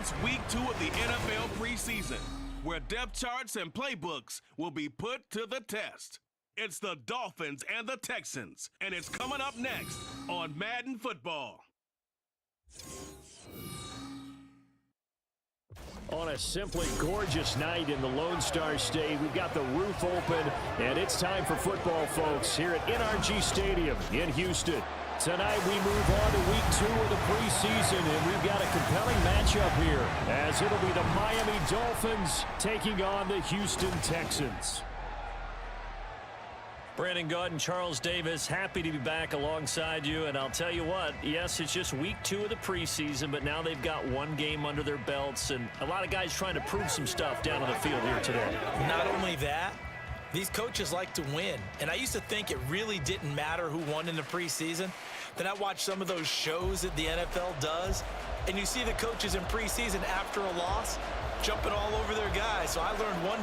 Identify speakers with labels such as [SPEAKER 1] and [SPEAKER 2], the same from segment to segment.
[SPEAKER 1] It's week 2 of the NFL preseason, where depth charts and playbooks will be put to the test. It's the Dolphins and the Texans, and it's coming up next on Madden Football.
[SPEAKER 2] On a simply gorgeous night in the Lone Star State, we've got the roof open, and it's time for football, folks, here at NRG Stadium in Houston. Tonight we move on to week 2 of the preseason, and we've got a compelling matchup here, as it'll be the Miami Dolphins taking on the Houston Texans.
[SPEAKER 3] Brandon Gaudin, Charles Davis, happy to be back alongside you. And I'll tell you what, yes, it's just week 2 of the preseason, but now they've got one game under their belts, and a lot of guys trying to prove some stuff down on the field here today.
[SPEAKER 4] Not only that, these coaches like to win. And I used to think it really didn't matter who won in the preseason. Then I watched some of those shows that the NFL does, and you see the coaches in preseason after a loss jumping all over their guys. So I learned one.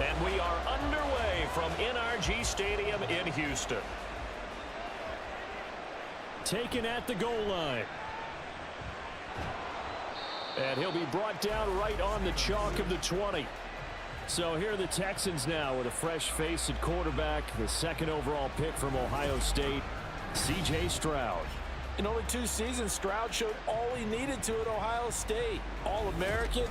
[SPEAKER 2] And we are underway from NRG Stadium in Houston. Taken at the goal line. And he'll be brought down right on the chalk of the 20. So here are the Texans now with a fresh face at quarterback, the second overall pick from Ohio State, C.J. Stroud.
[SPEAKER 4] In only 2 seasons, Stroud showed all he needed to at Ohio State. All-American.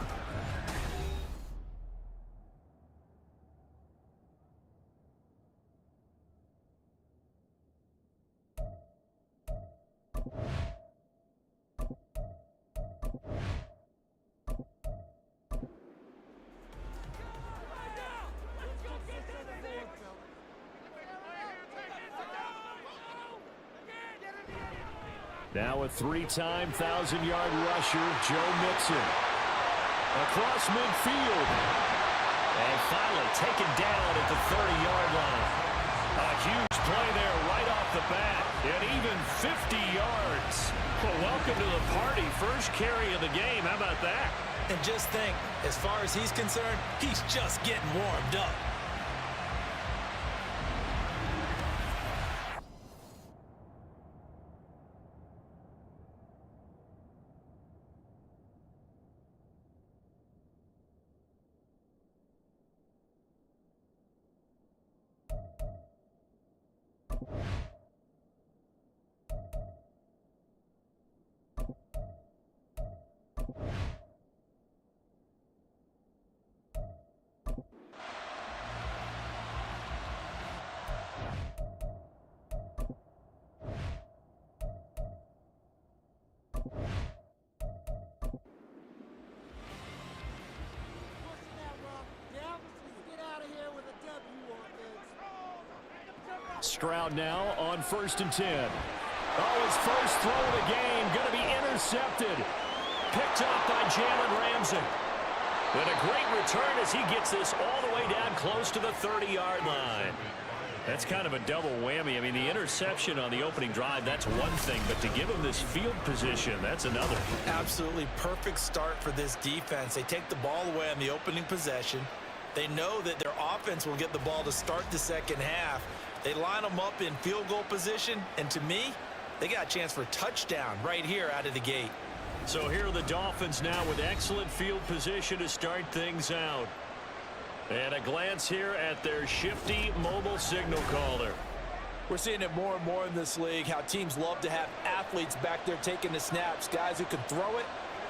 [SPEAKER 2] Now a 3-time 1,000-yard rusher, Joe Mixon. Across midfield.
[SPEAKER 3] And finally taken down at the 30-yard line.
[SPEAKER 2] A huge play there right off the bat. And even 50 yards. Well, welcome to the party. First carry of the game. How about that?
[SPEAKER 4] And just think, as far as he's concerned, he's just getting warmed up.
[SPEAKER 2] Stroud now on 1st and 10. Oh, his first throw of the game going to be intercepted. Picked up by Jalen Ramsey. And a great return as he gets this all the way down close to the 30-yard line. That's kind of a double whammy. I mean, the interception on the opening drive, that's one thing. But to give him this field position, that's another.
[SPEAKER 4] Absolutely perfect start for this defense. They take the ball away on the opening possession. They know that their offense will get the ball to start the second half. They line them up in field goal position, and to me, they got a chance for a touchdown right here out of the gate.
[SPEAKER 2] So here are the Dolphins now with excellent field position to start things out. And a glance here at their shifty mobile signal caller.
[SPEAKER 4] We're seeing it more and more in this league, how teams love to have athletes back there taking the snaps, guys who can throw it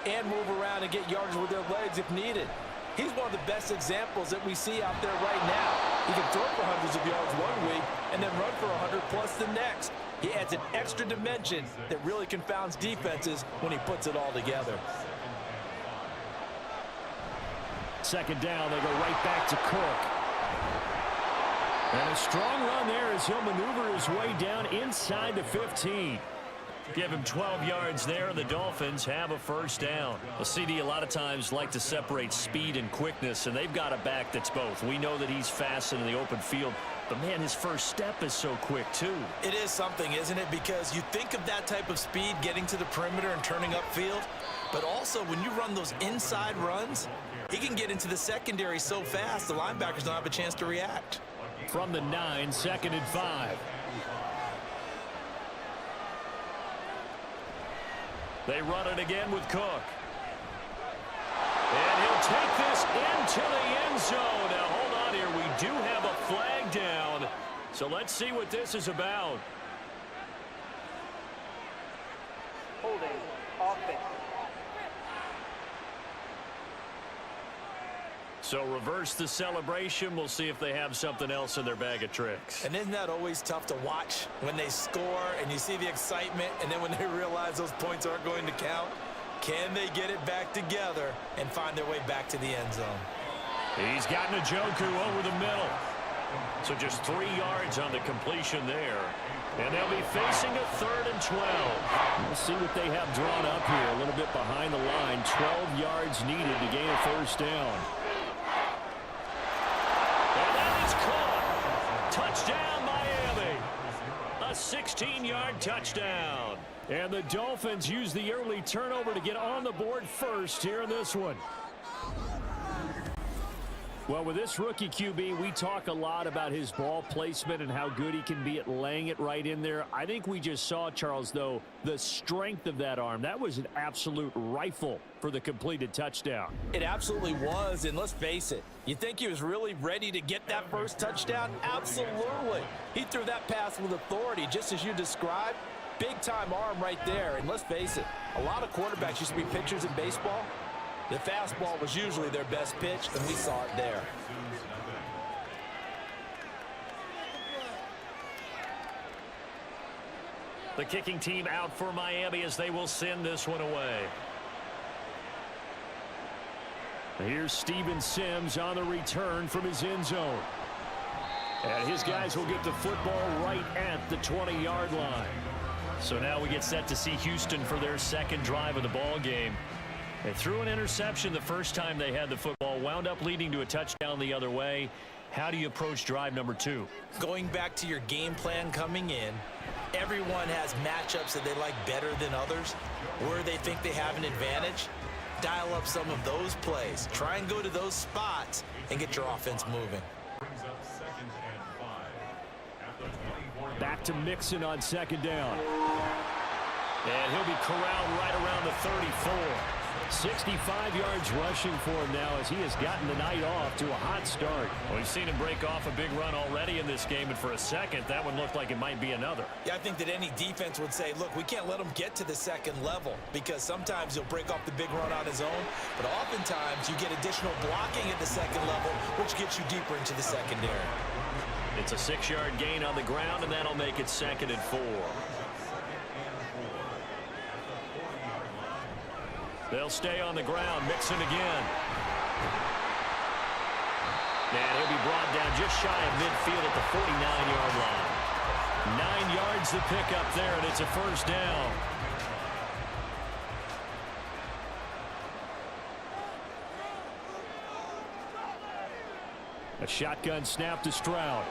[SPEAKER 4] and move around and get yards with their legs if needed. He's one of the best examples that we see out there right now. He can throw for hundreds of yards one week and then run for 100 plus the next. He adds an extra dimension that really confounds defenses when he puts it all together.
[SPEAKER 2] Second down, they go right back to Cook. And a strong run there as he'll maneuver his way down inside the 15.
[SPEAKER 3] Give him 12 yards there, and the Dolphins have a first down. A CD a lot of times like to separate speed and quickness, and they've got a back that's both. We know that he's fast in the open field, but, man, his first step is so quick, too.
[SPEAKER 4] It is something, isn't it? Because you think of that type of speed getting to the perimeter and turning upfield, but also when you run those inside runs, he can get into the secondary so fast the linebackers don't have a chance to react.
[SPEAKER 2] From the 9, 2nd and 5.
[SPEAKER 3] They run it again with Cook. And he'll take this into the end zone. Now, hold on here. We do have a flag down. So let's see what this is about.
[SPEAKER 5] Holding offense.
[SPEAKER 3] So reverse the celebration. We'll see if they have something else in their bag of tricks.
[SPEAKER 4] And isn't that always tough to watch when they score and you see the excitement, and then when they realize those points aren't going to count? Can they get it back together and find their way back to the end zone?
[SPEAKER 3] He's got Njoku over the middle. So just 3 yards on the completion there. And they'll be facing a 3rd and 12.
[SPEAKER 2] We'll see what they have drawn up here. A little bit behind the line. 12 yards needed to gain a first down.
[SPEAKER 3] And that is caught. Touchdown, Miami. A 16-yard touchdown.
[SPEAKER 2] And the Dolphins use the early turnover to get on the board first here in this one. Well, with this rookie QB, we talk a lot about his ball placement and how good he can be at laying it right in there. I think we just saw, Charles, though, the strength of that arm. That was an absolute rifle for the completed touchdown.
[SPEAKER 4] It absolutely was, and let's face it, you think he was really ready to get that first touchdown? Absolutely. He threw that pass with authority, just as you described. Big-time arm right there, and let's face it, a lot of quarterbacks used to be pitchers in baseball. The fastball was usually their best pitch, and we saw it there.
[SPEAKER 3] The kicking team out for Miami as they will send this one away.
[SPEAKER 2] Here's Steven Sims on the return from his end zone. And his guys will get the football right at the 20-yard line.
[SPEAKER 3] So now we get set to see Houston for their second drive of the ball game. They threw an interception the first time they had the football, wound up leading to a touchdown the other way. How do you approach drive number 2?
[SPEAKER 4] Going back to your game plan coming in, everyone has matchups that they like better than others, where they think they have an advantage. Dial up some of those plays. Try and go to those spots and get your offense moving.
[SPEAKER 2] Back to Mixon on 2nd down.
[SPEAKER 3] And he'll be corralled right around the 34.
[SPEAKER 2] 65 yards rushing for him now as he has gotten the night off to a hot start.
[SPEAKER 3] Well, we've seen him break off a big run already in this game, and for a second, that one looked like it might be another.
[SPEAKER 4] Yeah, I think that any defense would say, look, we can't let him get to the second level because sometimes he'll break off the big run on his own, but oftentimes you get additional blocking at the second level, which gets you deeper into the secondary.
[SPEAKER 3] It's a 6-yard gain on the ground, and that'll make it 2nd and 4. They'll stay on the ground. Mixon again. And he'll be brought down just shy of midfield at the 49-yard line. 9 yards to pick up there, and it's a first down.
[SPEAKER 2] A shotgun snap to Stroud.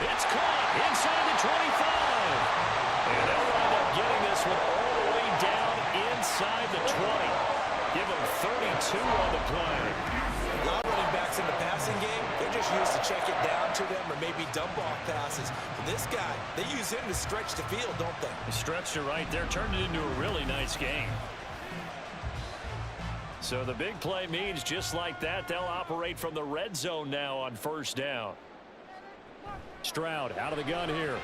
[SPEAKER 3] It's caught inside the 25. And they'll wind up getting this one all the way down inside the 20. Give them 32 on the play.
[SPEAKER 4] A lot of running backs in the passing game, they're just used to check it down to them or maybe dump off passes. But this guy, they use him to stretch the field, don't they?
[SPEAKER 3] He stretched it right there, turned it into a really nice game. So the big play means just like that, they'll operate from the red zone now on first down.
[SPEAKER 2] Stroud out of the gun here.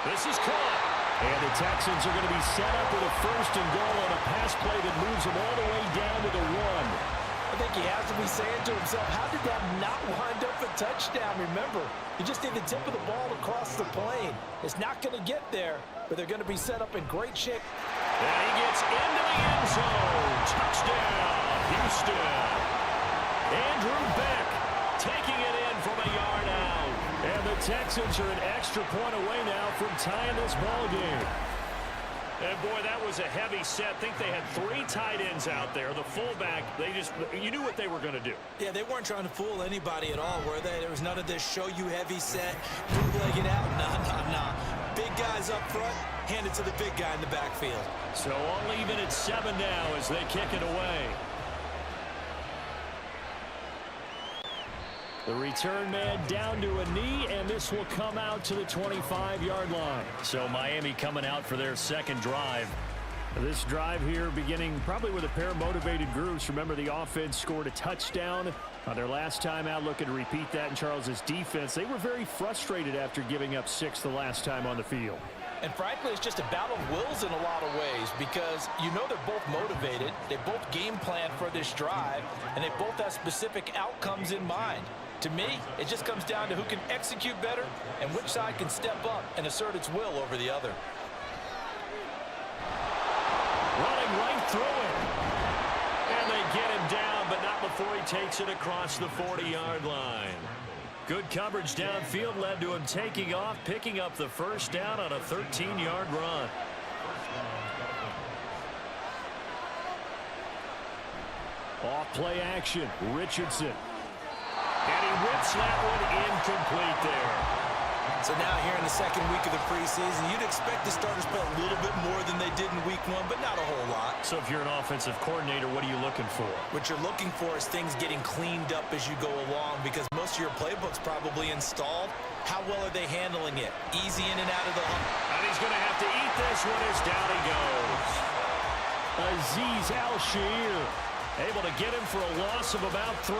[SPEAKER 3] This is caught.
[SPEAKER 2] And the Texans are going to be set up with a 1st and goal on a pass play that moves them all the way down to the 1.
[SPEAKER 4] I think he has to be saying to himself, how did that not wind up a touchdown? Remember, you just need the tip of the ball across the plane. It's not going to get there, but they're going to be set up in great shape.
[SPEAKER 3] And he gets into the end zone. Touchdown, Houston. Andrew Beck taking it in from a yard out.
[SPEAKER 2] And the Texans are an extra point away now from tying this ball game.
[SPEAKER 3] And, boy, that was a heavy set. I think they had 3 tight ends out there. The fullback, you knew what they were going to do.
[SPEAKER 4] Yeah, they weren't trying to fool anybody at all, were they? There was none of this show you heavy set, bootleg it out. Nah. Big guys up front, hand it to the big guy in the backfield.
[SPEAKER 3] So all even at 7 now as they kick it away.
[SPEAKER 2] The return man down to a knee, and this will come out to the 25-yard line.
[SPEAKER 3] So Miami coming out for their second drive.
[SPEAKER 2] This drive here beginning probably with a pair of motivated groups. Remember, the offense scored a touchdown on their last time out. Looking to repeat that in Charles's defense. They were very frustrated after giving up 6 the last time on the field.
[SPEAKER 4] And frankly, it's just a battle of wills in a lot of ways because you know they're both motivated. They both game plan for this drive, and they both have specific outcomes in mind. To me, it just comes down to who can execute better and which side can step up and assert its will over the other.
[SPEAKER 3] Running right through it. And they get him down, but not before he takes it across the 40-yard line. Good coverage downfield led to him taking off, picking up the first down on a 13-yard run.
[SPEAKER 2] Off play action, Richardson.
[SPEAKER 3] And he whips that one incomplete there.
[SPEAKER 4] So now here in the second week of the preseason, you'd expect the starters to play a little bit more than they did in week 1, but not a whole lot.
[SPEAKER 3] So if you're an offensive coordinator, what are you looking for?
[SPEAKER 4] What you're looking for is things getting cleaned up as you go along because most of your playbook's probably installed. How well are they handling it? Easy in and out of the hump.
[SPEAKER 3] And he's going to have to eat this one as down he goes.
[SPEAKER 2] Azeez Al-Shaair
[SPEAKER 3] able to get him for a loss of about 3.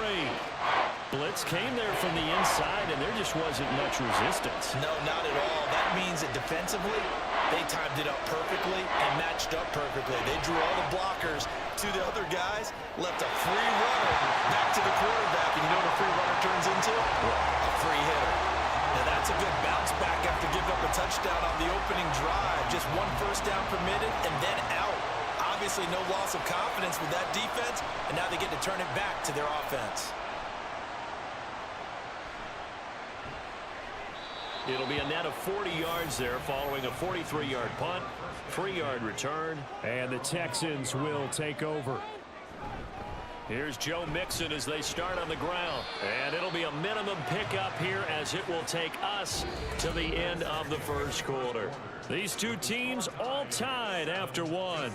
[SPEAKER 3] Blitz came there from the inside, and there just wasn't much resistance.
[SPEAKER 4] No, not at all. That means that defensively, they timed it up perfectly and matched up perfectly. They drew all the blockers to the other guys, left a free runner back to the quarterback. And you know what a free runner turns into? A free hitter. Now that's a good bounce back after giving up a touchdown on the opening drive. Just 1 first down permitted and then out. Obviously no loss of confidence with that defense, and now they get to turn it back to their offense.
[SPEAKER 3] It'll be a net of 40 yards there following a 43-yard punt, 3-yard return.
[SPEAKER 2] And the Texans will take over.
[SPEAKER 3] Here's Joe Mixon as they start on the ground. And it'll be a minimum pickup here as it will take us to the end of the first quarter. These two teams all tied after 1.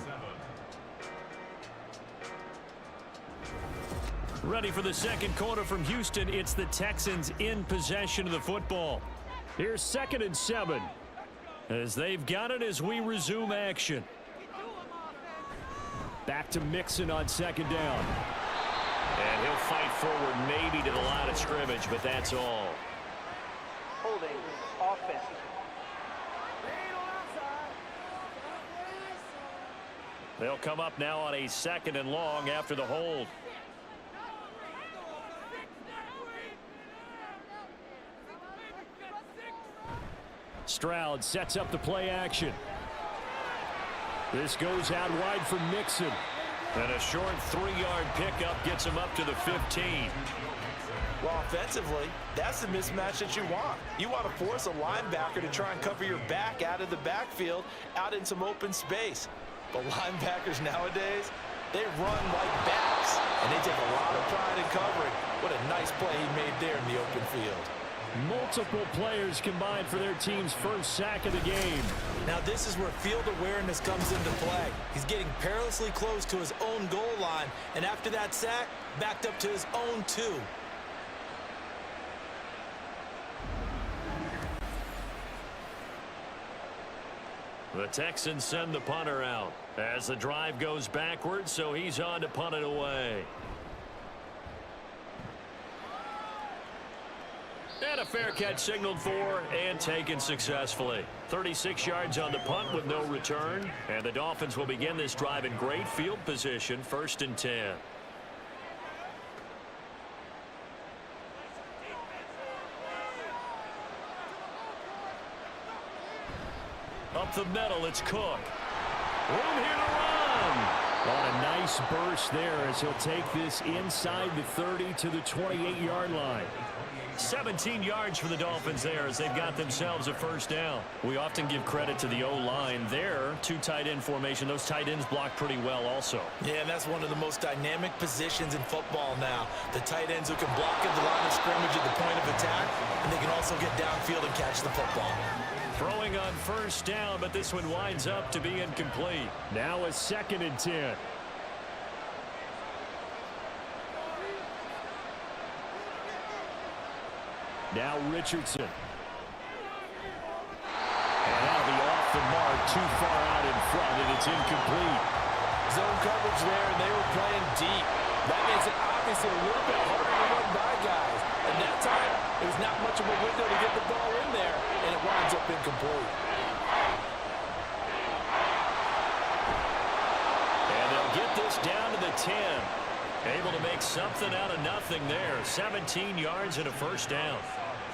[SPEAKER 3] Ready for the second quarter from Houston. It's the Texans in possession of the football.
[SPEAKER 2] Here's 2nd and 7.
[SPEAKER 3] As they've got it as we resume action.
[SPEAKER 2] Back to Mixon on 2nd down.
[SPEAKER 3] And he'll fight forward maybe to the line of scrimmage, but that's all.
[SPEAKER 5] Holding offense.
[SPEAKER 3] They'll come up now on a 2nd and long after the hold.
[SPEAKER 2] Stroud sets up the play action. This goes out wide for Mixon.
[SPEAKER 3] And a short 3-yard pickup gets him up to the 15.
[SPEAKER 4] Well, offensively, that's the mismatch that you want. You want to force a linebacker to try and cover your back out of the backfield, out in some open space. But linebackers nowadays, they run like backs, and they take a lot of pride in covering. What a nice play he made there in the open field.
[SPEAKER 2] Multiple players combined for their team's first sack of the game.
[SPEAKER 4] Now this is where field awareness comes into play. He's getting perilously close to his own goal line, and after that sack, backed up to his own 2.
[SPEAKER 3] The Texans send the punter out as the drive goes backwards, so he's on to punt it away. And a fair catch signaled for and taken successfully. 36 yards on the punt with no return. And the Dolphins will begin this drive in great field position, 1st and 10. Up the middle, it's Cook. Room here to run.
[SPEAKER 2] On a nice burst there as he'll take this inside the 30 to the 28-yard line.
[SPEAKER 3] 17 yards for the Dolphins there as they've got themselves a first down. We often give credit to the O-line there. Two tight end formation. Those tight ends block pretty well also.
[SPEAKER 4] Yeah, and that's one of the most dynamic positions in football now. The tight ends who can block at the line of scrimmage at the point of attack, and they can also get downfield and catch the football.
[SPEAKER 3] Throwing on first down, but this one winds up to be incomplete.
[SPEAKER 2] Now a 2nd and 10. Now Richardson. And that'll be off the mark, too far out in front, and it's incomplete.
[SPEAKER 4] Zone coverage there, and they were playing deep. That makes it obviously a little bit harder to run by guys. And that time, it was not much of a window to get the ball in there, and it winds up incomplete.
[SPEAKER 3] And they'll get this down to the 10. Able to make something out of nothing there. 17 yards and a first down.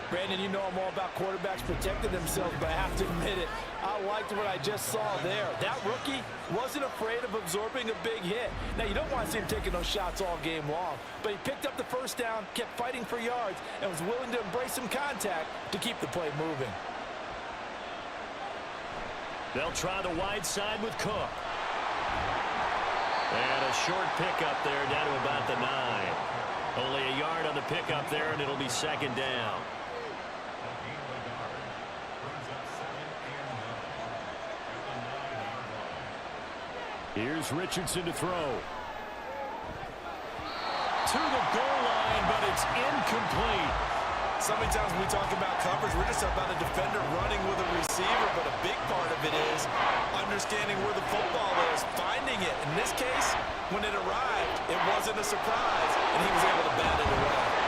[SPEAKER 4] Brandon, you know I'm all about quarterbacks protecting themselves, but I have to admit it, I liked what I just saw there. That rookie wasn't afraid of absorbing a big hit. Now, you don't want to see him taking those shots all game long, but he picked up the first down, kept fighting for yards, and was willing to embrace some contact to keep the play moving.
[SPEAKER 3] They'll try the wide side with Cook. And a short pickup there down to about the 9. Only a yard on the pickup there, and it'll be 2nd down.
[SPEAKER 2] Here's Richardson to throw.
[SPEAKER 3] To the goal line, but it's incomplete.
[SPEAKER 4] So many times when we talk about coverage, we're just about a defender running with a receiver, but a big part of it is understanding where the football is, finding it. In this case, when it arrived, it wasn't a surprise, and he was able to bat it away.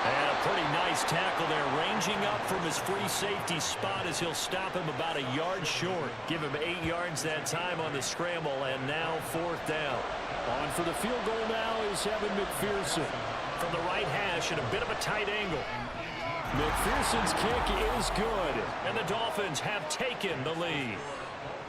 [SPEAKER 3] And a pretty nice tackle there, ranging up from his free safety spot as he'll stop him about a yard short. Give him 8 yards that time on the scramble, and now 4th down.
[SPEAKER 2] On for the field goal now is Evan McPherson.
[SPEAKER 3] From the right hash at a bit of a tight angle.
[SPEAKER 2] McPherson's kick is good.
[SPEAKER 3] And the Dolphins have taken the lead.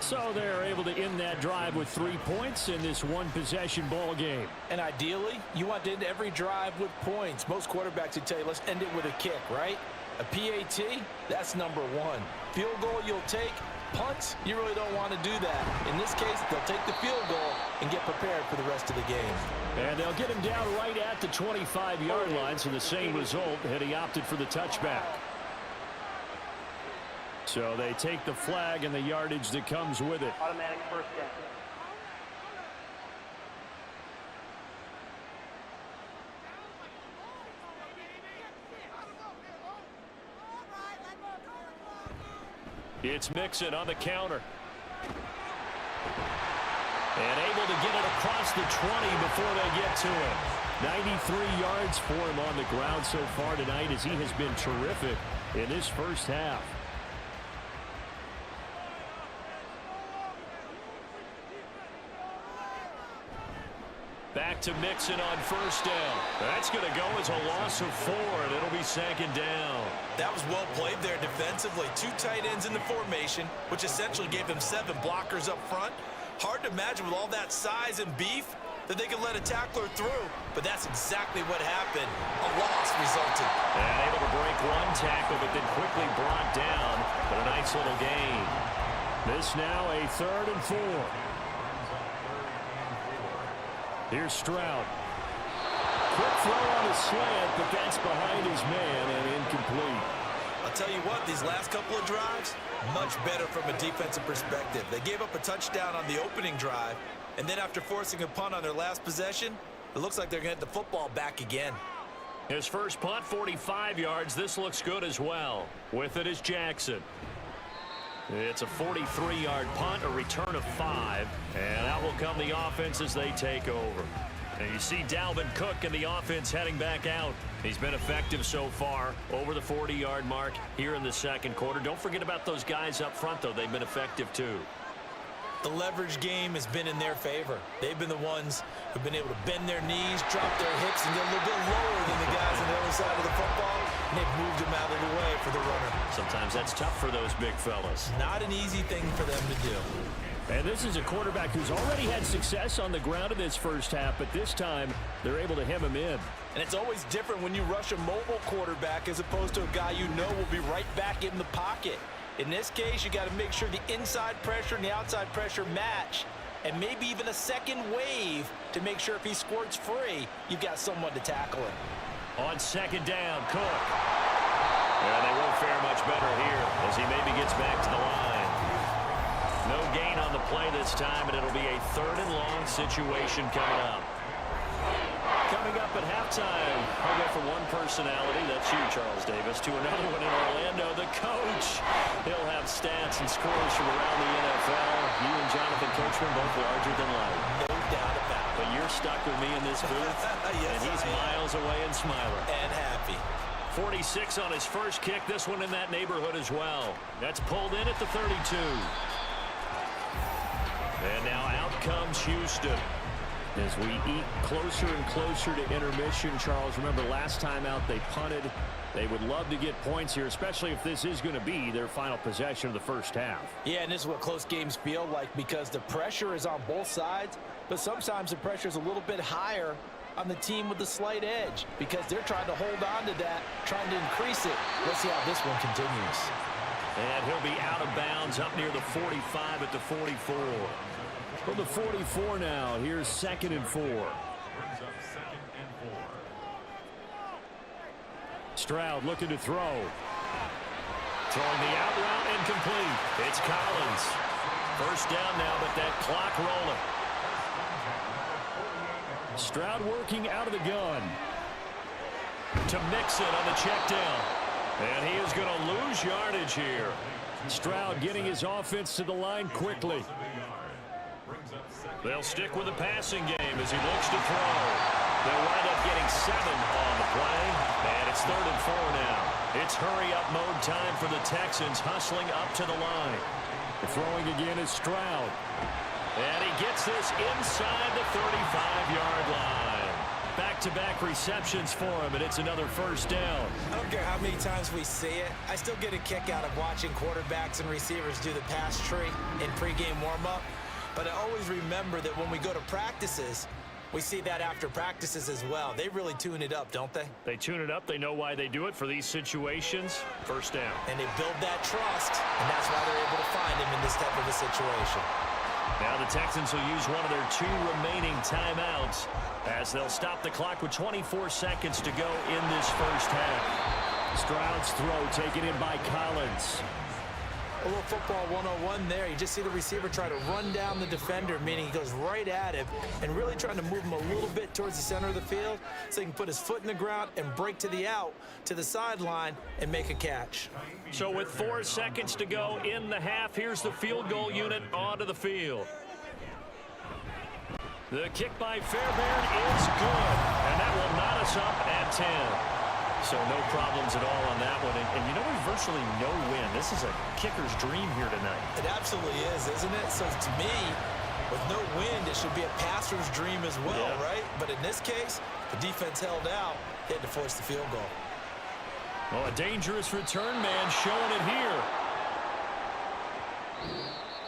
[SPEAKER 2] So they're able to end that drive with 3 points in this one-possession ball game.
[SPEAKER 4] And ideally, you want to end every drive with points. Most quarterbacks would tell you, let's end it with a kick, right? A PAT, that's number 1. Field goal you'll take. Punts, you really don't want to do that. In this case, they'll take the field goal and get prepared for the rest of the game.
[SPEAKER 2] And they'll get him down right at the 25-yard line, so the same result had he opted for the touchback. So they take the flag and the yardage that comes with it.
[SPEAKER 5] Automatic first down.
[SPEAKER 3] It's Mixon on the counter. And able to get it across the 20 before they get to him. 93 yards for him on the ground so far tonight as he has been terrific in this first half. Back to Mixon on first down. That's going to go as a loss of 4, and it'll be 2nd down.
[SPEAKER 4] That was well played there defensively. 2 tight ends in the formation, which essentially gave them 7 blockers up front. Hard to imagine with all that size and beef that they could let a tackler through, but that's exactly what happened. A loss resulted.
[SPEAKER 3] And able to break 1 tackle, but then quickly brought down. But a nice little gain.
[SPEAKER 2] This now a 3rd and 4. Here's Stroud. Quick throw on a slant, but that's behind his man and incomplete.
[SPEAKER 4] I'll tell you what, these last couple of drives, much better from a defensive perspective. They gave up a touchdown on the opening drive, and then after forcing a punt on their last possession, it looks like they're going to get the football back again.
[SPEAKER 3] His first punt, 45 yards. This looks good as well. With it is Jackson. It's a 43-yard punt, a return of 5, and out will come the offense as they take over. And you see Dalvin Cook and the offense heading back out. He's been effective so far, over the 40-yard mark here in the second quarter. Don't forget about those guys up front, though. They've been effective, too.
[SPEAKER 4] The leverage game has been in their favor. They've been the ones who've been able to bend their knees, drop their hips, and get a little bit lower than the guys on the other side of the football, and they've moved them out of the way for the runner.
[SPEAKER 3] Sometimes that's tough for those big fellas.
[SPEAKER 4] Not an easy thing for them to do.
[SPEAKER 2] And this is a quarterback who's already had success on the ground in this first half, but this time they're able to hem him in.
[SPEAKER 4] And it's always different when you rush a mobile quarterback as opposed to a guy you know will be right back in the pocket. In this case, you got to make sure the inside pressure and the outside pressure match, and maybe even a second wave to make sure if he squirts free, you've got someone to tackle him.
[SPEAKER 2] On second down, Cook. Yeah, they won't fare much better here as he maybe gets back to the line. No gain on the play this time, and it'll be a 3rd and long situation coming up. Coming up at halftime, I'll go from one personality, that's you, Charles Davis, to another one in Orlando, the coach. He'll have stats and scores from around the NFL. You and Jonathan Coachman both larger than life.
[SPEAKER 4] No doubt about it.
[SPEAKER 2] But you're stuck with me in this booth,
[SPEAKER 4] yes,
[SPEAKER 2] and he's miles away and smiling.
[SPEAKER 4] And happy.
[SPEAKER 2] 46 on his first kick, this one in that neighborhood as well. That's pulled in at the 32. And now out comes Houston. As we eat closer and closer to intermission, Charles, remember last time out they punted. They would love to get points here, especially if this is going to be their final possession of the first half.
[SPEAKER 4] Yeah, and this is what close games feel like because the pressure is on both sides, but sometimes the pressure is a little bit higher on the team with the slight edge because they're trying to hold on to that, trying to increase it. Let's see how this one continues.
[SPEAKER 2] And he'll be out of bounds up near the 45 at the 44. From the 44 now, here's 2nd and 4. Stroud looking to throw. Throwing the out route incomplete. It's Collins. First down now, but that clock rolling. Stroud working out of the gun. To Mixon on the check down. And he is going to lose yardage here. Stroud getting his offense to the line quickly. They'll stick with the passing game as he looks to throw. They'll wind up getting 7 on the play. And it's 3rd and 4 now. It's hurry-up mode time for the Texans, hustling up to the line. The throwing again is Stroud. And he gets this inside the 35-yard line. Back-to-back receptions for him, and it's another first down.
[SPEAKER 6] I don't care how many times we see it. I still get a kick out of watching quarterbacks and receivers do the pass tree in pregame warm-up. But I always remember that when we go to practices, we see that after practices as well. They really tune it up, don't they?
[SPEAKER 2] They tune it up. They know why they do it for these situations. First down.
[SPEAKER 6] And they build that trust, and that's why they're able to find him in this type of a situation.
[SPEAKER 2] Now the Texans will use one of their 2 remaining timeouts as they'll stop the clock with 24 seconds to go in this first half. Stroud's throw taken in by Collins.
[SPEAKER 6] A little football 101 there. You just see the receiver try to run down the defender, meaning he goes right at him and really trying to move him a little bit towards the center of the field so he can put his foot in the ground and break to the out, to the sideline, and make a catch.
[SPEAKER 2] So with 4 seconds to go in the half, here's the field goal unit onto the field. The kick by Fairbairn is good, and that will knot us up at 10. So no problems at all on that one. And you know, there's virtually no win. This is a kicker's dream here tonight.
[SPEAKER 6] It absolutely is, isn't it? So to me, with no wind, it should be a passer's dream as well,
[SPEAKER 2] yeah.
[SPEAKER 6] Right? But in this case, the defense held out. They had to force the field goal.
[SPEAKER 2] Well, a dangerous return man showing it here.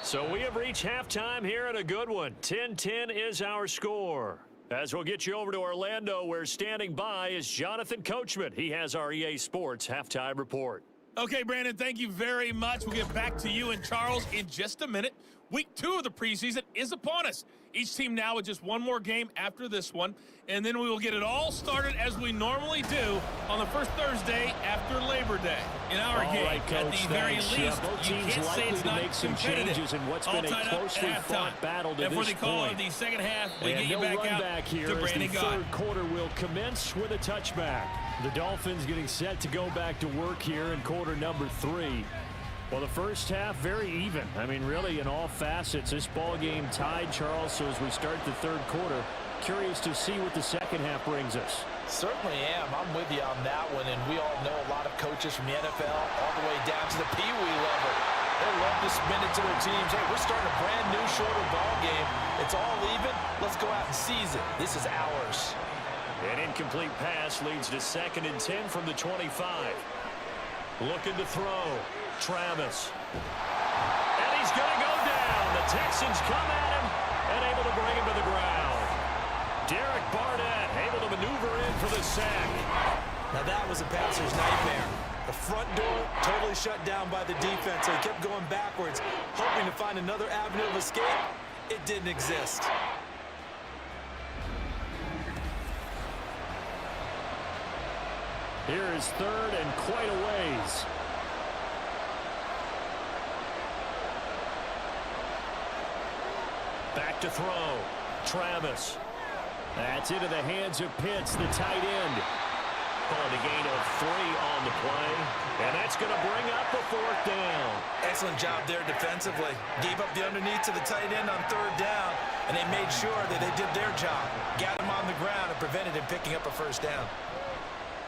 [SPEAKER 2] So we have reached halftime here at a good one. 10-10 is our score. As we'll get you over to Orlando, where standing by is Jonathan Coachman. He has our EA Sports halftime report.
[SPEAKER 7] Okay, Brandon, thank you very much. We'll get back to you and Charles in just a minute. Week 2 of the preseason is upon us. Each team now with just one more game after this one, and then we will get it all started as we normally do on the first Thursday after Labor Day. In our game,
[SPEAKER 2] right, Coach,
[SPEAKER 7] at the very least,
[SPEAKER 2] yeah, both
[SPEAKER 7] you
[SPEAKER 2] teams
[SPEAKER 7] can't say
[SPEAKER 2] likely
[SPEAKER 7] it's
[SPEAKER 2] to
[SPEAKER 7] not
[SPEAKER 2] make some
[SPEAKER 7] competitive.
[SPEAKER 2] changes in what's
[SPEAKER 7] All
[SPEAKER 2] been a
[SPEAKER 7] tied up
[SPEAKER 2] closely
[SPEAKER 7] at
[SPEAKER 2] fought
[SPEAKER 7] halftime.
[SPEAKER 2] battle to
[SPEAKER 7] And
[SPEAKER 2] this
[SPEAKER 7] for the call
[SPEAKER 2] point.
[SPEAKER 7] of the second half, we
[SPEAKER 2] And
[SPEAKER 7] get you
[SPEAKER 2] no
[SPEAKER 7] back
[SPEAKER 2] run
[SPEAKER 7] out
[SPEAKER 2] back here
[SPEAKER 7] to
[SPEAKER 2] as the
[SPEAKER 7] Brandon Gott.
[SPEAKER 2] third quarter will commence with a touchback. The Dolphins getting set to go back to work here in quarter number 3. Well, the first half, very even. I mean, really, in all facets, this ball game tied, Charles. So as we start the third quarter, curious to see what the second half brings us.
[SPEAKER 4] Certainly am. I'm with you on that one, and we all know a lot of coaches from the NFL all the way down to the Pee Wee level. They love to spin it to their teams. Hey, we're starting a brand new, shorter ball game. It's all even. Let's go out and seize it. This is ours.
[SPEAKER 2] An incomplete pass leads to 2nd and 10 from the 25. Looking to throw. Travis. And he's going to go down. The
[SPEAKER 3] Texans come at him and able to bring him to the ground. Derek Barnett able to maneuver in for the sack.
[SPEAKER 6] Now that was a passer's nightmare. The front door totally shut down by the defense, so he kept going backwards, hoping to find another avenue of escape. It didn't exist.
[SPEAKER 2] Here is third and quite a ways.
[SPEAKER 3] Back to throw. Travis.
[SPEAKER 2] That's into the hands of Pitts, the tight end.
[SPEAKER 3] Calling a gain of 3 on the play. And that's going to bring up a 4th down.
[SPEAKER 6] Excellent job there defensively. Gave up the underneath to the tight end on 3rd down, and they made sure that they did their job. Got him on the ground and prevented him picking up a 1st down.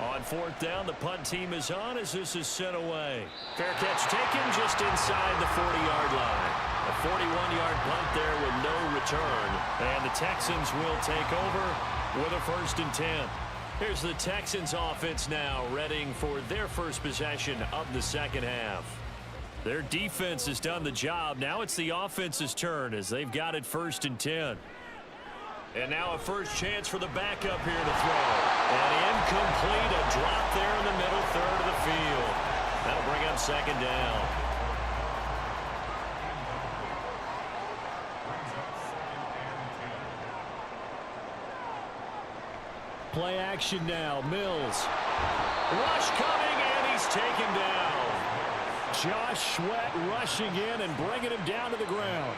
[SPEAKER 3] On 4th down, the punt team is on as this is sent away. Fair catch taken just inside the 40-yard line. A 41-yard punt there with no return. And the Texans will take over with a 1st and 10. Here's the Texans offense now, readying for their first possession of the second half. Their defense has done the job. Now it's the offense's turn as they've got it 1st and 10. And now a first chance for the backup here to throw. And incomplete, a drop there in the middle third of the field. That'll bring up 2nd down.
[SPEAKER 2] Play action now. Mills.
[SPEAKER 3] Rush coming, and he's taken down.
[SPEAKER 2] Josh Sweat rushing in and bringing him down to the ground.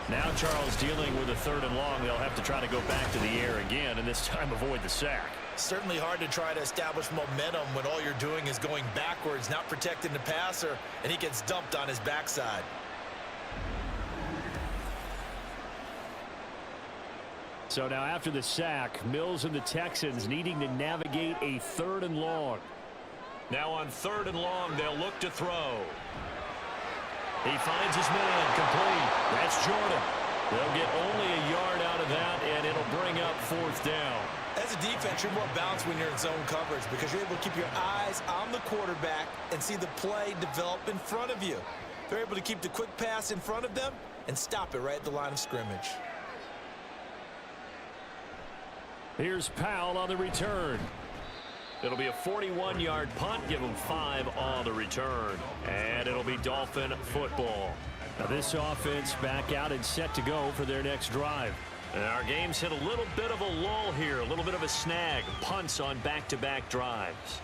[SPEAKER 3] Now Charles dealing with a 3rd and long. They'll have to try to go back to the air again, and this time avoid the sack.
[SPEAKER 6] Certainly hard to try to establish momentum when all you're doing is going backwards, not protecting the passer, and he gets dumped on his backside.
[SPEAKER 2] So now after the sack, Mills and the Texans needing to navigate a 3rd and long.
[SPEAKER 3] Now on 3rd and long, they'll look to throw. He finds his man, complete. That's Jordan. They'll get only a yard out of that, and it'll bring up 4th down.
[SPEAKER 6] As a defense, you're more balanced when you're in zone coverage because you're able to keep your eyes on the quarterback and see the play develop in front of you. They're able to keep the quick pass in front of them and stop it right at the line of scrimmage.
[SPEAKER 2] Here's Powell on the return.
[SPEAKER 3] It'll be a 41-yard punt. Give them 5 on the return. And it'll be Dolphin football.
[SPEAKER 2] Now this offense back out and set to go for their next drive.
[SPEAKER 3] And our game's hit a little bit of a lull here, a little bit of a snag. Punts on back-to-back drives.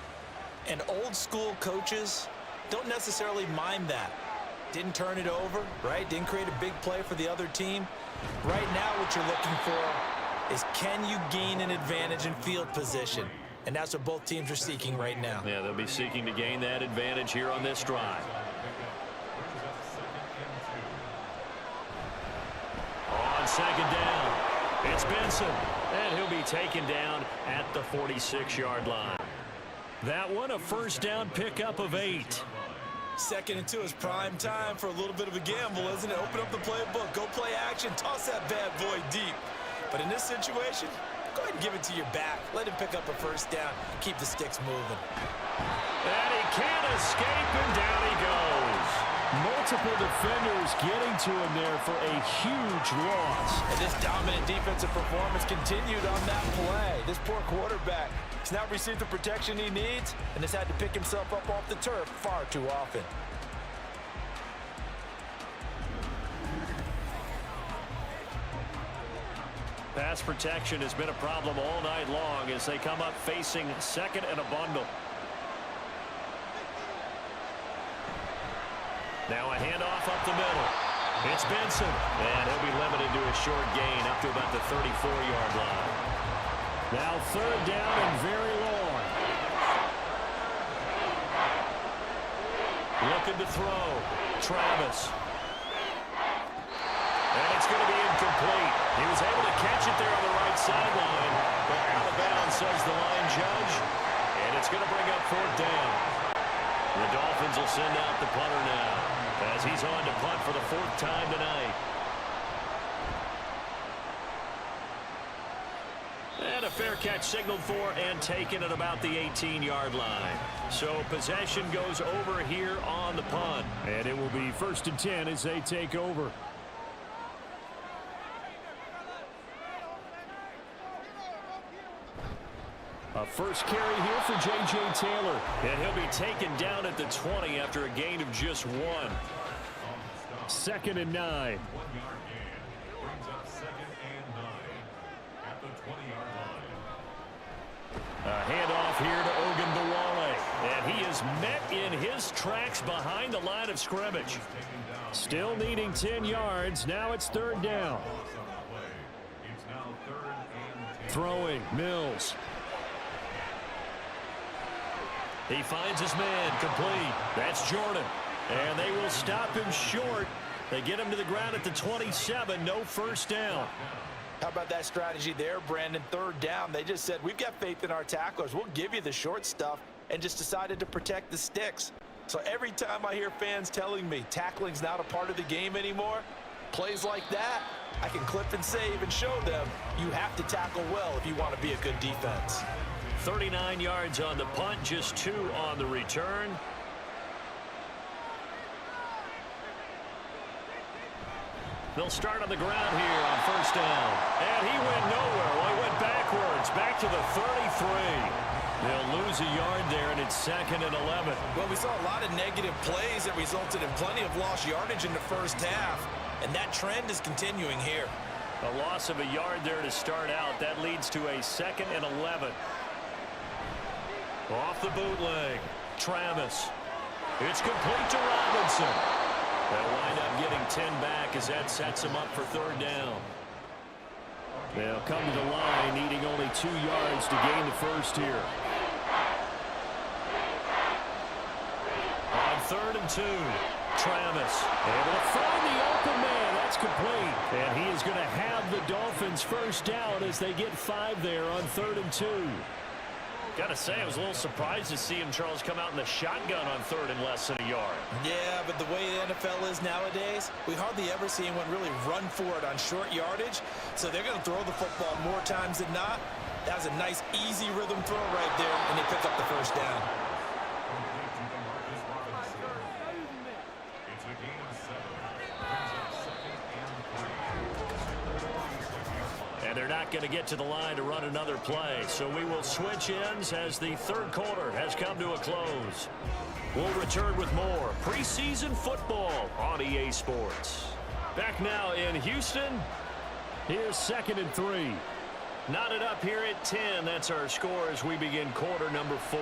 [SPEAKER 6] And old-school coaches don't necessarily mind that. Didn't turn it over, right? Didn't create a big play for the other team. Right now what you're looking for is can you gain an advantage in field position? And that's what both teams are seeking right now.
[SPEAKER 3] Yeah, they'll be seeking to gain that advantage here on this drive. On 2nd down, it's Benson. And he'll be taken down at the 46-yard line. That one, a 1st down pickup of 8.
[SPEAKER 6] 2nd and 2 is prime time for a little bit of a gamble, isn't it? Open up the playbook, go play action, toss that bad boy deep. But in this situation, go ahead and give it to your back. Let him pick up a 1st down. Keep the sticks moving.
[SPEAKER 3] And he can't escape, and down he goes.
[SPEAKER 2] Multiple defenders getting to him there for a huge loss.
[SPEAKER 6] And this dominant defensive performance continued on that play. This poor quarterback has not received the protection he needs and has had to pick himself up off the turf far too often.
[SPEAKER 3] Pass protection has been a problem all night long as they come up facing 2nd and a bundle. Now a handoff up the middle. It's Benson, and he'll be limited to a short gain up to about the 34-yard line.
[SPEAKER 2] Now 3rd down and very long.
[SPEAKER 3] Looking to throw. Travis. And it's going to be incomplete. He was able to catch it there on the right sideline, but out of bounds, says the line judge. And it's going to bring up 4th down. The Dolphins will send out the punter now as he's on to punt for the 4th time tonight. And a fair catch signaled for and taken at about the 18-yard line. So possession goes over here on the punt.
[SPEAKER 2] And it will be 1st and 10 as they take over. A first carry here for J.J. Taylor.
[SPEAKER 3] And he'll be taken down at the 20 after a gain of just 1.
[SPEAKER 2] 2nd and 9. A handoff here to Ogunbowale. And he is met in his tracks behind the line of scrimmage. Still needing 10 yards. Now it's 3rd down. Throwing, Mills.
[SPEAKER 3] He finds his man, complete. That's Jordan. And they will stop him short. They get him to the ground at the 27, no first down.
[SPEAKER 4] How about that strategy there, Brandon? 3rd down. They just said, we've got faith in our tacklers. We'll give you the short stuff, and just decided to protect the sticks. So every time I hear fans telling me tackling's not a part of the game anymore, plays like that, I can clip and save and show them you have to tackle well if you want to be a good defense.
[SPEAKER 3] 39 yards on the punt, just 2 on the return. They'll start on the ground here on first down. And he went nowhere. Well, he went backwards, back to the 33. They'll lose a yard there, and it's 2nd and 11.
[SPEAKER 4] Well, we saw a lot of negative plays that resulted in plenty of lost yardage in the first half, and that trend is continuing here.
[SPEAKER 3] A loss of a yard there to start out. That leads to a 2nd and 11. Off the bootleg, Travis. It's complete to Robinson. They'll wind up getting 10 back as that sets them up for 3rd down. They'll come to the line, needing only 2 yards to gain the first here. On 3rd and 2, Travis able to find the open man. That's complete. And he is going to have the Dolphins first down as they get 5 there on 3rd and 2. Got to say, I was a little surprised to see him, Charles, come out in the shotgun on 3rd and less than a yard.
[SPEAKER 4] Yeah, but the way the NFL is nowadays, we hardly ever see anyone really run for it on short yardage. So they're going to throw the football more times than not. That was a nice, easy rhythm throw right there, and they pick up the first down.
[SPEAKER 3] They're not going to get to the line to run another play, so we will switch ends as the 3rd quarter has come to a close. We'll return with more preseason football on EA Sports. Back now in Houston.
[SPEAKER 2] Here's 2nd and 3.
[SPEAKER 3] Knotted up here at 10. That's our score as we begin quarter number 4.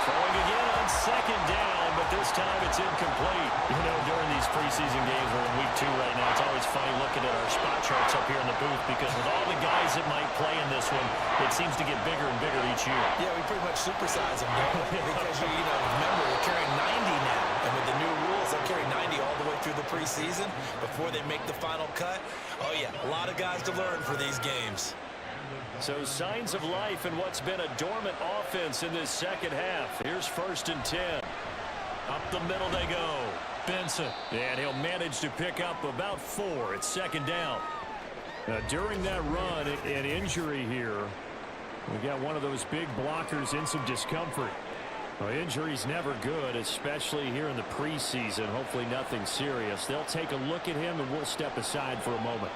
[SPEAKER 3] Throwing again on 2nd down, but this time it's incomplete. You know, during these preseason games, we're in week 2 right now. It's always funny looking at our spot charts up here in the booth because with all the guys that might play in this one, it seems to get bigger and bigger each year.
[SPEAKER 4] Yeah, we pretty much supersize them, don't we? Because, remember, we're carrying 90 now. And with the new rules, they'll carry 90 all the way through the preseason before they make the final cut. Oh, yeah, a lot of guys to learn for these games.
[SPEAKER 3] So signs of life in what's been a dormant offense in this second half. Here's 1st and 10. Up the middle they go. Benson. And he'll manage to pick up about 4. It's 2nd down.
[SPEAKER 2] During that run, an injury here. We got one of those big blockers in some discomfort. Well, injury's never good, especially here in the preseason. Hopefully nothing serious. They'll take a look at him, and we'll step aside for a moment.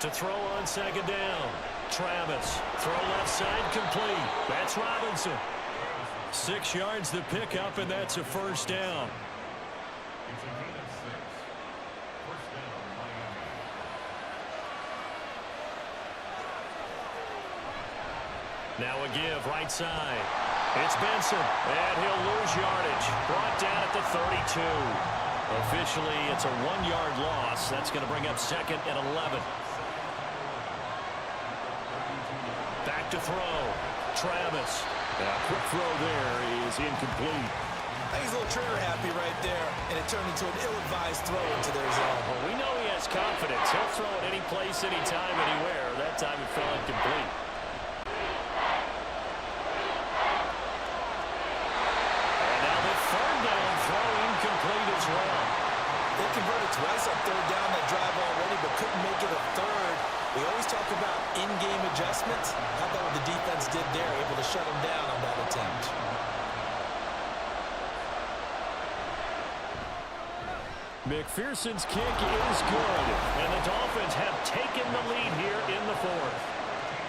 [SPEAKER 3] To throw on 2nd down. Travis. Throw left side complete. That's Robinson. 6 yards the pickup, and that's a 1st down. Now a give right side. It's Benson, and he'll lose yardage. Brought down at the 32. Officially, it's a 1-yard loss. That's going to bring up 2nd and 11. Back to throw. Travis.
[SPEAKER 2] Quick throw there is incomplete.
[SPEAKER 4] I think he's a little trigger happy right there, and it turned into an ill-advised throw into their zone.
[SPEAKER 3] Well, we know he has confidence. He'll throw it any place, anytime, anywhere. That time it fell incomplete. And now the 3rd down throw incomplete as well.
[SPEAKER 4] They converted twice on 3rd down that drive already, but couldn't make it a 3rd. We always talk about in-game adjustments. How about what the defense did there, able to shut them down on that attempt.
[SPEAKER 3] McPherson's kick is good. And the Dolphins have taken the lead here in the fourth.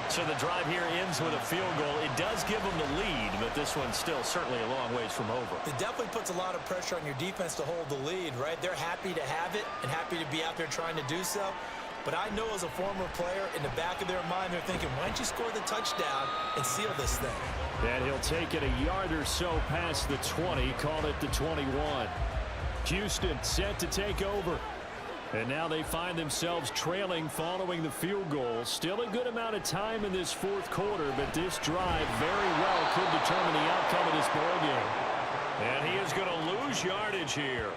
[SPEAKER 3] So the drive here ends with a field goal. It does give them the lead, but this one's still certainly a long ways from over.
[SPEAKER 6] It definitely puts a lot of pressure on your defense to hold the lead, right? They're happy to have it and happy to be out there trying to do so. But I know as a former player, in the back of their mind, they're thinking, why don't you score the touchdown and seal this thing?
[SPEAKER 3] And he'll take it a yard or so past the 20, call it the 21. Houston set to take over. And now they find themselves trailing following the field goal. Still a good amount of time in this fourth quarter, but this drive very well could determine the outcome of this ball game. And he is going to lose yardage here.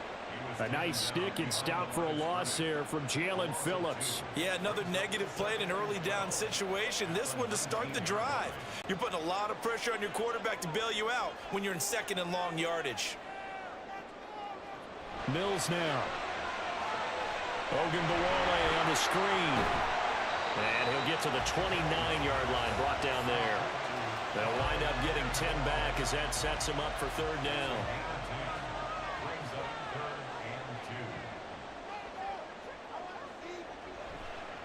[SPEAKER 3] A nice stick and stout for a loss there from Jalen Phillips.
[SPEAKER 6] Yeah, another negative play in an early down situation. This one to start the drive. You're putting a lot of pressure on your quarterback to bail you out when you're in second and long yardage.
[SPEAKER 3] Mills now. Ogunbowale on the screen. And he'll get to the 29-yard line, brought down there. They'll wind up getting 10 back as that sets him up for third down.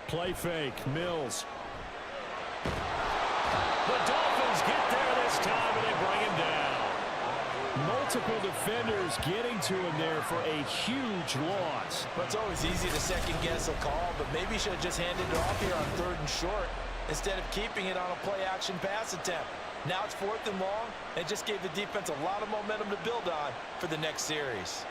[SPEAKER 3] Play fake, Mills. The Dolphins get there this time, and they bring him down. Multiple defenders getting to him there for a huge loss.
[SPEAKER 6] But it's always easy to second-guess a call, but maybe he should have just handed it off here on third and short instead of keeping it on a play-action pass attempt. Now it's fourth and long, and it just gave the defense a lot of momentum to build on for the next series.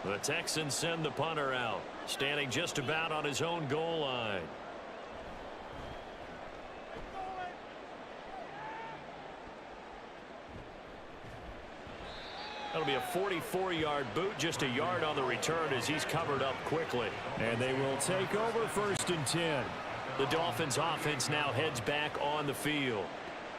[SPEAKER 3] The Texans send the punter out, standing just about on his own goal line. That'll be a 44-yard boot, just a yard on the return as he's covered up quickly. And they will take over first and 10. The Dolphins offense now heads back on the field.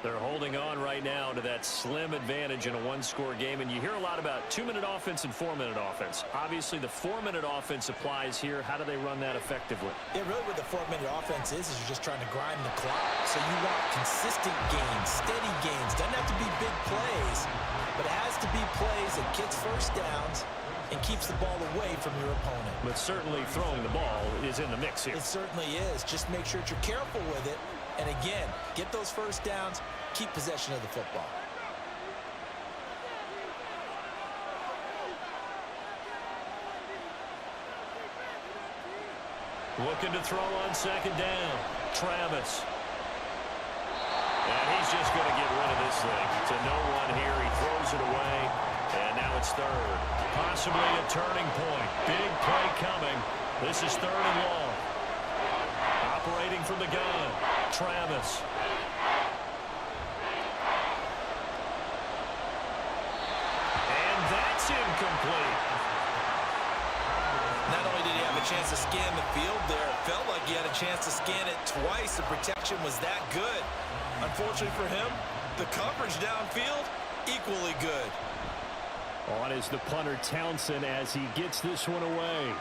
[SPEAKER 3] They're holding on right now to that slim advantage in a one-score game. And you hear a lot about 2-minute offense and 4-minute offense. Obviously, the 4-minute offense applies here. How do they run that effectively?
[SPEAKER 6] Yeah, really what the 4-minute offense is you're just trying to grind the clock. So you want consistent gains, steady gains. Doesn't have to be big plays, but it has to be plays that gets first downs and keeps the ball away from your opponent.
[SPEAKER 3] But certainly throwing the ball is in the mix here.
[SPEAKER 6] It certainly is. Just make sure that you're careful with it. And again, get those first downs, keep possession of the football.
[SPEAKER 3] Looking to throw on second down. Travis. And he's just going to get rid of this thing. To no one here. He throws it away. And now it's third. Possibly a turning point. Big play coming. This is third and long. Operating from the gun. Travis. And that's incomplete.
[SPEAKER 6] Not only did he have a chance to scan the field there, it felt like he had a chance to scan it twice. The protection was that good. Unfortunately for him, the coverage downfield, equally good.
[SPEAKER 3] On is the punter Townsend as he gets this one away.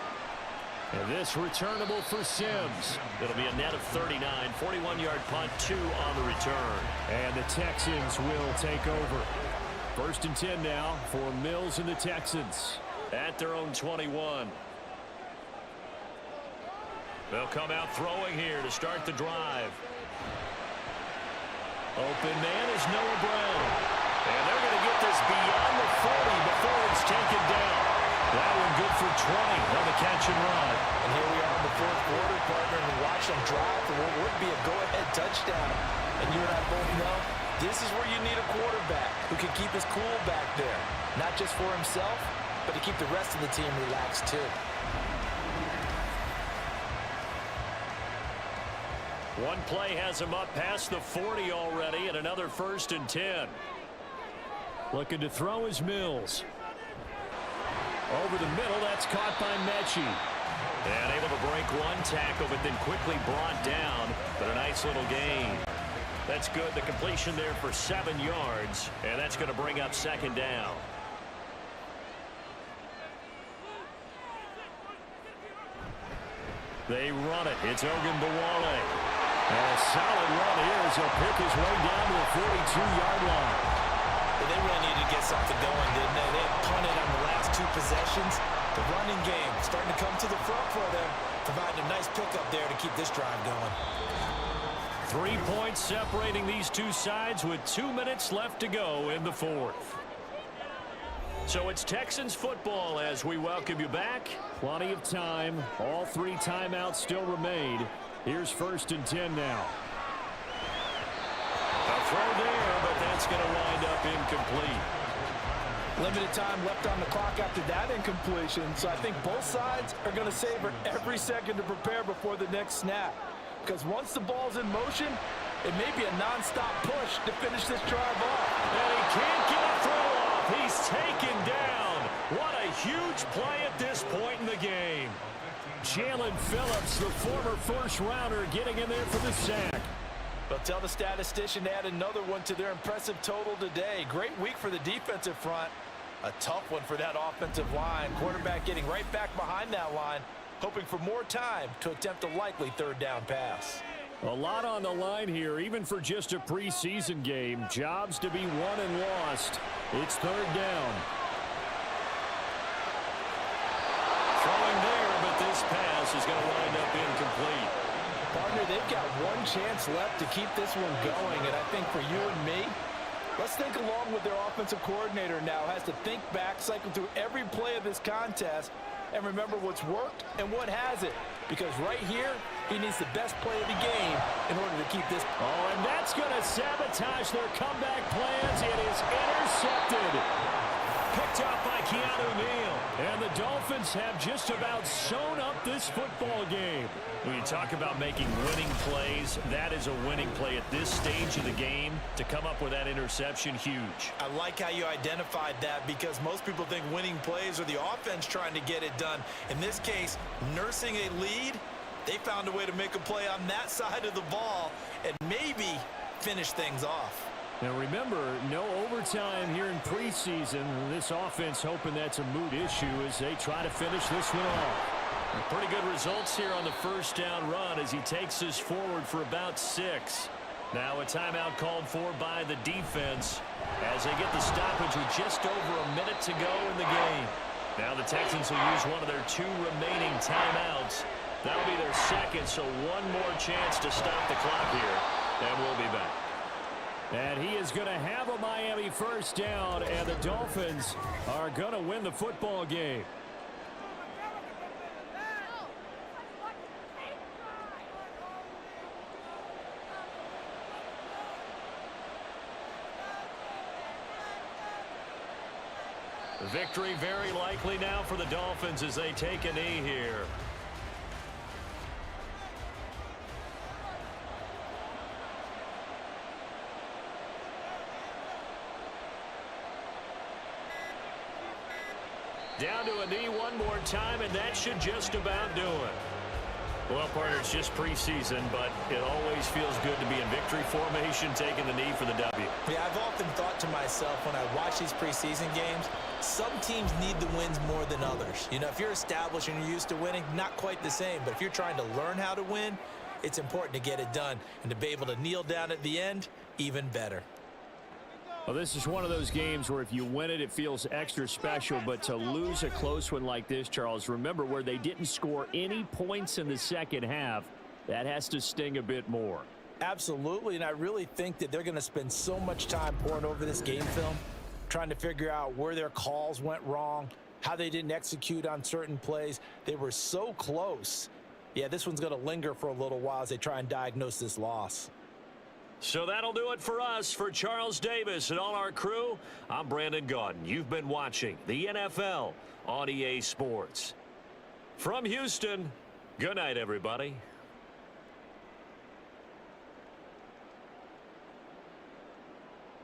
[SPEAKER 3] And this returnable for Sims. It'll be a net of 39. 41-yard punt, 2 on the return. And the Texans will take over. First and 10 now for Mills and the Texans. At their own 21. They'll come out throwing here to start the drive. Open man is Noah Brown. And they're going to get this beyond the 40 before it's taken down. That one good for 20 on the catch and run.
[SPEAKER 6] And here we are in the fourth quarter, partner, and watch them drive for what would be a go-ahead touchdown. And you and I both know this is where you need a quarterback who can keep his cool back there. Not just for himself, but to keep the rest of the team relaxed too.
[SPEAKER 3] One play has him up past the 40 already, and another first and 10. Looking to throw is Mills. Over the middle, that's caught by Mechie. And able to break one tackle, but then quickly brought down. But a nice little gain. That's good. The completion there for 7 yards. And that's going to bring up second down. They run it. It's Ogunbowale. And a solid run here as he'll pick his way down to the 42-yard line.
[SPEAKER 6] But they really need to get something going possessions. The running game starting to come to the front for them, providing a nice pickup there to keep this drive going.
[SPEAKER 3] 3 points separating these two sides with 2 minutes left to go in the fourth. So it's Texans football as we welcome you back. Plenty of time. All 3 timeouts still remain. Here's 1st and 10 now. A throw there, but that's going to wind up incomplete.
[SPEAKER 4] Limited time left on the clock after that incompletion, so I think both sides are going to savor every second to prepare before the next snap. Because once the ball's in motion, it may be a nonstop push to finish this drive off.
[SPEAKER 3] And he can't get a throw off. He's taken down. What a huge play at this point in the game. Jalen Phillips, the former first-rounder, getting in there for the sack.
[SPEAKER 6] They'll tell the statistician to add another one to their impressive total today. Great week for the defensive front. A tough one for that offensive line. Quarterback getting right back behind that line, hoping for more time to attempt a likely 3rd down pass.
[SPEAKER 3] A lot on the line here, even for just a preseason game. Jobs to be won and lost. It's 3rd down. Throwing there, but this pass is going to wind up incomplete.
[SPEAKER 4] Partner, they've got one chance left to keep this one going, and I think for you and me, let's think along with their offensive coordinator now. Has to think back, cycle through every play of this contest, and remember what's worked and what hasn't. Because right here, he needs the best play of the game in order to keep this.
[SPEAKER 3] Oh, and that's going to sabotage their comeback plans. It is intercepted. Picked up by Keanu Neal. And the Dolphins have just about sewn up this football game. When you talk about making winning plays, that is a winning play at this stage of the game. To come up with that interception, huge.
[SPEAKER 6] I like how you identified that, because most people think winning plays are the offense trying to get it done. In this case, nursing a lead, they found a way to make a play on that side of the ball and maybe finish things off.
[SPEAKER 3] Now remember, no overtime here in preseason. This offense hoping that's a moot issue as they try to finish this one off. Pretty good results here on the 1st down run as he takes us forward for about 6. Now a timeout called for by the defense as they get the stoppage with just over a minute to go in the game. Now the Texans will use one of their 2 remaining timeouts. That'll be their 2nd, so one more chance to stop the clock here. And we'll be back. And he is going to have a Miami 1st down, and the Dolphins are going to win the football game. Victory very likely now for the Dolphins as they take a knee here. Down to a knee one more time, and that should just about do it. Well, partner, it's just preseason, but it always feels good to be in victory formation, taking the knee for the W.
[SPEAKER 6] Yeah, I've often thought to myself when I watch these preseason games, some teams need the wins more than others. You know, if you're established and you're used to winning, not quite the same. But if you're trying to learn how to win, it's important to get it done. And to be able to kneel down at the end, even better.
[SPEAKER 3] Well, this is one of those games where if you win it, it feels extra special. But to lose a close one like this, Charles, remember where they didn't score any points in the second half, that has to sting a bit more.
[SPEAKER 6] Absolutely, and I really think that they're going to spend so much time poring over this game film, trying to figure out where their calls went wrong, how they didn't execute on certain plays. They were so close. Yeah, this one's going to linger for a little while as they try and diagnose this loss.
[SPEAKER 3] So that'll do it for us. For Charles Davis and all our crew, I'm Brandon Gaudin. You've been watching the NFL on EA Sports. From Houston, good night, everybody.